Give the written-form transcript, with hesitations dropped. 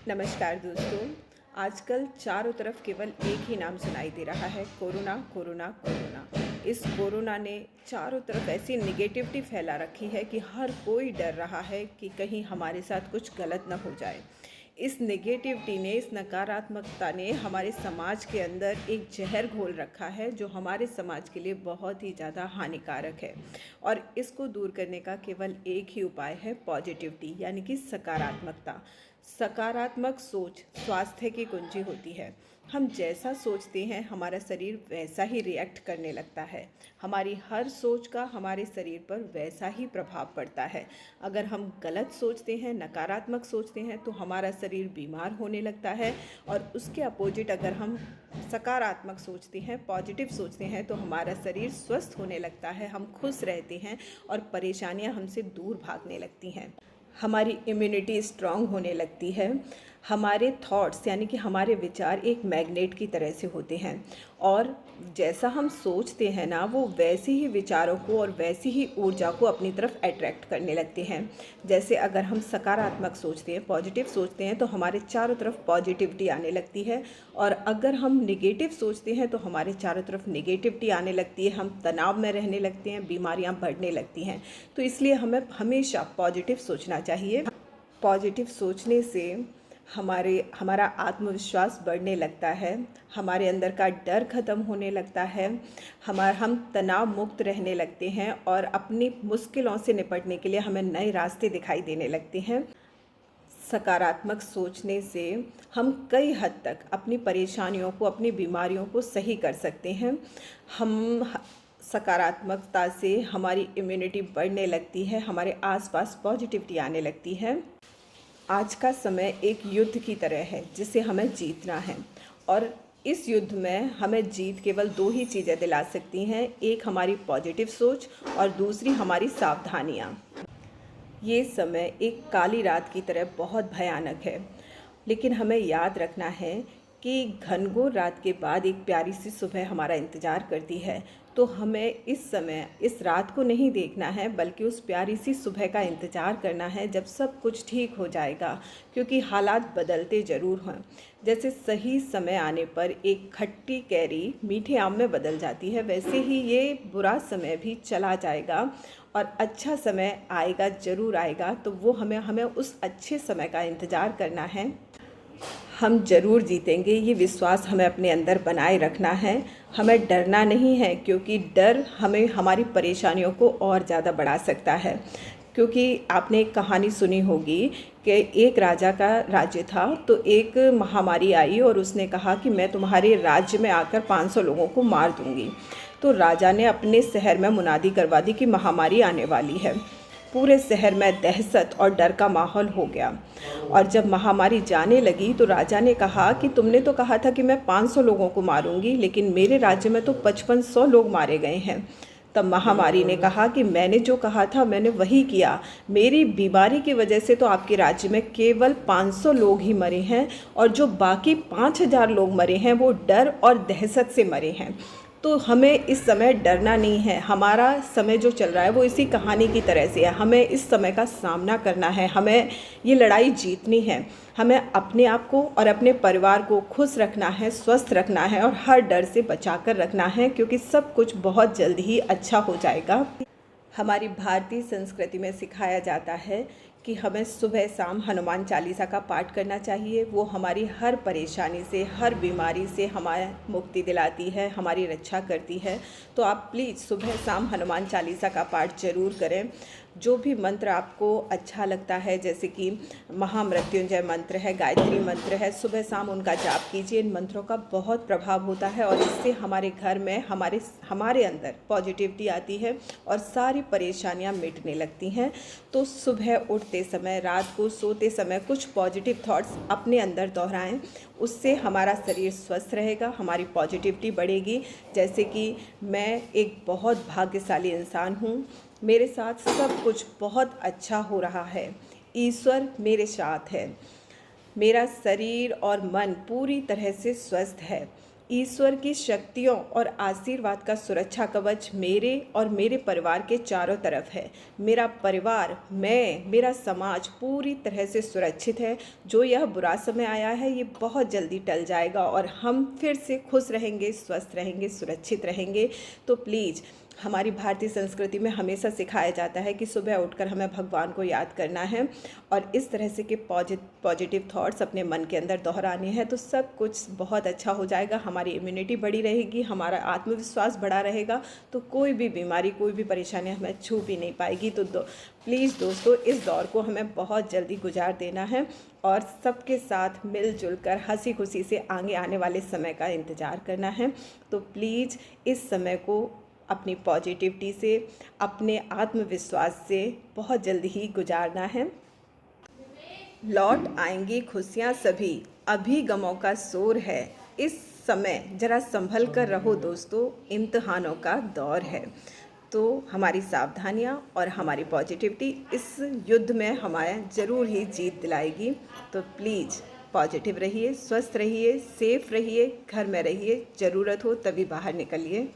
नमस्कार दोस्तों। आजकल चारों तरफ केवल एक ही नाम सुनाई दे रहा है, कोरोना कोरोना कोरोना। इस कोरोना ने चारों तरफ ऐसी निगेटिविटी फैला रखी है कि हर कोई डर रहा है कि कहीं हमारे साथ कुछ गलत ना हो जाए। इस नेगेटिविटी ने, इस नकारात्मकता ने हमारे समाज के अंदर एक जहर घोल रखा है जो हमारे समाज के लिए बहुत ही ज़्यादा हानिकारक है। और इसको दूर करने का केवल एक ही उपाय है, पॉजिटिविटी यानी कि सकारात्मकता। सकारात्मक सोच स्वास्थ्य की कुंजी होती है। हम जैसा सोचते हैं हमारा शरीर वैसा ही रिएक्ट करने लगता है। हमारी हर सोच का हमारे शरीर पर वैसा ही प्रभाव पड़ता है। अगर हम गलत सोचते हैं, नकारात्मक सोचते हैं तो हमारा शरीर बीमार होने लगता है, और उसके अपोजिट अगर हम सकारात्मक सोचते हैं, पॉजिटिव सोचते हैं तो हमारा शरीर स्वस्थ होने लगता है, हम खुश रहते हैं और परेशानियां हमसे दूर भागने लगती हैं। हमारी इम्यूनिटी स्ट्रांग होने लगती है। हमारे थॉट्स यानी कि हमारे विचार एक मैग्नेट की तरह से होते हैं, और जैसा हम सोचते हैं ना, वो वैसे ही विचारों को और वैसी ही ऊर्जा को अपनी तरफ अट्रैक्ट करने लगते हैं। जैसे अगर हम सकारात्मक सोचते हैं, पॉजिटिव सोचते हैं तो हमारे चारों तरफ पॉजिटिविटी आने लगती है, और अगर हम निगेटिव सोचते हैं तो हमारे चारों तरफ निगेटिविटी आने लगती है। हम तनाव में रहने लगते हैं, बीमारियां बढ़ने लगती हैं। तो इसलिए हमें हमेशा पॉजिटिव सोचना चाहिए। पॉजिटिव सोचने से हमारा आत्मविश्वास बढ़ने लगता है, हमारे अंदर का डर खत्म होने लगता है, हम तनाव मुक्त रहने लगते हैं, और अपनी मुश्किलों से निपटने के लिए हमें नए रास्ते दिखाई देने लगते हैं। सकारात्मक सोचने से हम कई हद तक अपनी परेशानियों को, अपनी बीमारियों को सही कर सकते हैं। हम सकारात्मकता से हमारी इम्यूनिटी बढ़ने लगती है, हमारे आसपास पॉजिटिविटी आने लगती है। आज का समय एक युद्ध की तरह है जिसे हमें जीतना है, और इस युद्ध में हमें जीत केवल दो ही चीज़ें दिला सकती हैं, एक हमारी पॉजिटिव सोच और दूसरी हमारी सावधानियाँ। ये समय एक काली रात की तरह बहुत भयानक है, लेकिन हमें याद रखना है कि घनघोर रात के बाद एक प्यारी सी सुबह हमारा इंतज़ार करती है। तो हमें इस समय इस रात को नहीं देखना है, बल्कि उस प्यारी सी सुबह का इंतज़ार करना है जब सब कुछ ठीक हो जाएगा, क्योंकि हालात बदलते ज़रूर हैं। जैसे सही समय आने पर एक खट्टी कैरी मीठे आम में बदल जाती है, वैसे ही ये बुरा समय भी चला जाएगा और अच्छा समय आएगा, ज़रूर आएगा। तो वो हमें उस अच्छे समय का इंतज़ार करना है। हम ज़रूर जीतेंगे, ये विश्वास हमें अपने अंदर बनाए रखना है। हमें डरना नहीं है, क्योंकि डर हमें हमारी परेशानियों को और ज़्यादा बढ़ा सकता है। क्योंकि आपने एक कहानी सुनी होगी कि एक राजा का राज्य था, तो एक महामारी आई और उसने कहा कि मैं तुम्हारे राज्य में आकर 500 लोगों को मार दूंगी। तो राजा ने अपने शहर में मुनादी करवा दी कि महामारी आने वाली है। पूरे शहर में दहशत और डर का माहौल हो गया, और जब महामारी जाने लगी तो राजा ने कहा कि तुमने तो कहा था कि मैं 500 लोगों को मारूंगी, लेकिन मेरे राज्य में तो 5500 लोग मारे गए हैं। तब महामारी ने कहा कि मैंने जो कहा था मैंने वही किया। मेरी बीमारी की वजह से तो आपके राज्य में केवल 500 लोग ही मरे हैं, और जो बाकी 5000 लोग मरे हैं वो डर और दहशत से मरे हैं। तो हमें इस समय डरना नहीं है। हमारा समय जो चल रहा है वो इसी कहानी की तरह से है। हमें इस समय का सामना करना है, हमें ये लड़ाई जीतनी है। हमें अपने आप को और अपने परिवार को खुश रखना है, स्वस्थ रखना है, और हर डर से बचा कर रखना है, क्योंकि सब कुछ बहुत जल्द ही अच्छा हो जाएगा। हमारी भारतीय संस्कृति में सिखाया जाता है कि हमें सुबह शाम हनुमान चालीसा का पाठ करना चाहिए। वो हमारी हर परेशानी से, हर बीमारी से हमारे मुक्ति दिलाती है, हमारी रक्षा करती है। तो आप प्लीज़ सुबह शाम हनुमान चालीसा का पाठ ज़रूर करें। जो भी मंत्र आपको अच्छा लगता है, जैसे कि महामृत्युंजय मंत्र है, गायत्री मंत्र है, सुबह शाम उनका जाप कीजिए। इन मंत्रों का बहुत प्रभाव होता है, और इससे हमारे घर में हमारे अंदर पॉजिटिविटी आती है और सारी परेशानियां मिटने लगती हैं। तो सुबह उठते समय, रात को सोते समय कुछ पॉजिटिव थॉट्स अपने अंदर दोहराएं। उससे हमारा शरीर स्वस्थ रहेगा, हमारी पॉजिटिविटी बढ़ेगी। जैसे कि मैं एक बहुत भाग्यशाली इंसान हूँ, मेरे साथ सब कुछ बहुत अच्छा हो रहा है, ईश्वर मेरे साथ है, मेरा शरीर और मन पूरी तरह से स्वस्थ है, ईश्वर की शक्तियों और आशीर्वाद का सुरक्षा कवच मेरे और मेरे परिवार के चारों तरफ है। मेरा परिवार, मैं, मेरा समाज पूरी तरह से सुरक्षित है। जो यह बुरा समय आया है ये बहुत जल्दी टल जाएगा और हम फिर से खुश रहेंगे, स्वस्थ रहेंगे, सुरक्षित रहेंगे। तो प्लीज़, हमारी भारतीय संस्कृति में हमेशा सिखाया जाता है कि सुबह उठकर हमें भगवान को याद करना है और इस तरह से कि पॉजिटिव थॉट्स अपने मन के अंदर दोहराने हैं, तो सब कुछ बहुत अच्छा हो जाएगा। हमारी इम्यूनिटी बढ़ी रहेगी, हमारा आत्मविश्वास बढ़ा रहेगा, तो कोई भी बीमारी, कोई भी परेशानी हमें छू भी नहीं पाएगी। तो प्लीज़ दोस्तों, इस दौर को हमें बहुत जल्दी गुजार देना है और सबके साथ मिलजुल कर हंसी खुशी से आगे आने वाले समय का इंतज़ार करना है। तो प्लीज़ इस समय को अपनी पॉजिटिविटी से, अपने आत्मविश्वास से बहुत जल्दी ही गुजारना है। लौट आएंगी खुशियाँ सभी, अभी गमों का शोर है। इस समय ज़रा संभल कर रहो दोस्तों, इम्तिहानों का दौर है। तो हमारी सावधानियाँ और हमारी पॉजिटिविटी इस युद्ध में हमें ज़रूर ही जीत दिलाएगी। तो प्लीज़ पॉजिटिव रहिए, स्वस्थ रहिए, सेफ रहिए, घर में रहिए, ज़रूरत हो तभी बाहर निकलिए।